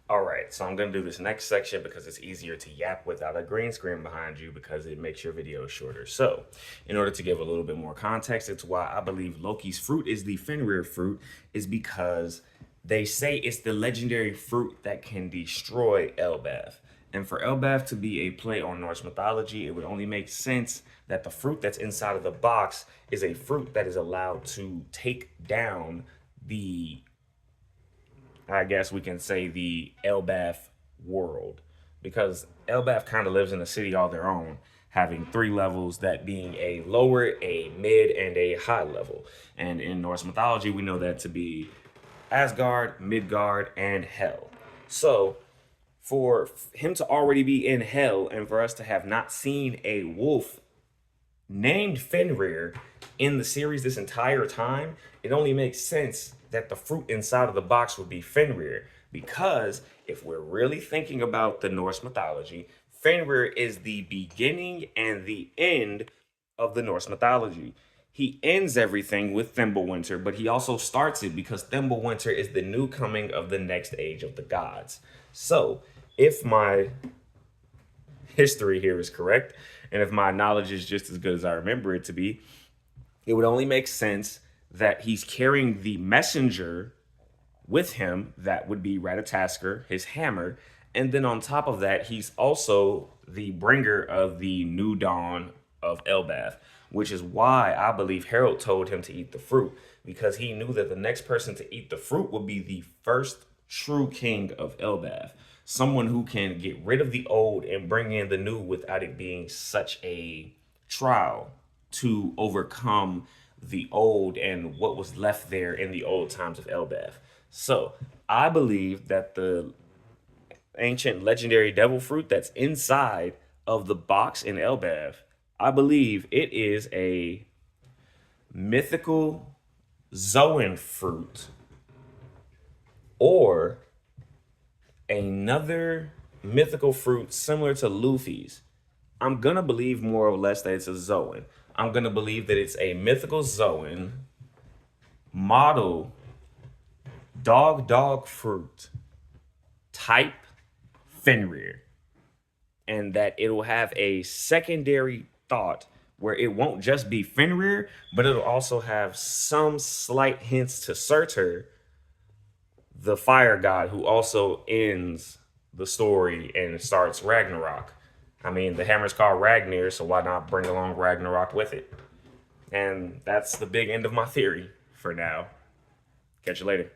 All right, so I'm going to do this next section because it's easier to yap without a green screen behind you because it makes your video shorter. So, in order to give a little bit more context, it's why I believe Loki's fruit is the fenrir fruit, is because they say it's the legendary fruit that can destroy Elbaf. And for Elbaf to be a play on Norse mythology, it would only make sense that the fruit that's inside of the box is a fruit that is allowed to take down the, I guess we can say, the Elbaf world, because Elbaf kind of lives in a city all their own, having three levels, that being a lower, a mid, and a high level. And in Norse mythology, we know that to be Asgard, Midgard, and Hell. So for him to already be in Hell and for us to have not seen a wolf named Fenrir in the series this entire time, it only makes sense that the fruit inside of the box would be Fenrir. Because if we're really thinking about the Norse mythology, Fenrir is the beginning and the end of the Norse mythology. He ends everything with Fimbulwinter, but he also starts it because Fimbulwinter is the new coming of the next age of the gods. So, if my history here is correct, and if my knowledge is just as good as I remember it to be, it would only make sense that he's carrying the messenger with him. That would be Ratatasker, his hammer. And then on top of that, he's also the bringer of the new dawn of Elbaf, which is why I believe Harold told him to eat the fruit, because he knew that the next person to eat the fruit would be the first true king of Elbaf. Someone who can get rid of the old and bring in the new without it being such a trial to overcome the old and what was left there in the old times of Elbaf. So I believe that the ancient legendary devil fruit that's inside of the box in Elbaf, I believe it is a mythical Zoan fruit or another mythical fruit similar to Luffy's. I'm gonna believe more or less that it's a Zoan. I'm gonna believe that it's a mythical Zoan model dog fruit type Fenrir, and that it'll have a secondary thought where it won't just be Fenrir, but it'll also have some slight hints to Surtur, the fire god, who also ends the story and starts Ragnarok. I mean, the hammer's called Ragnir, so why not bring along Ragnarok with it? And that's the big end of my theory for now. Catch you later.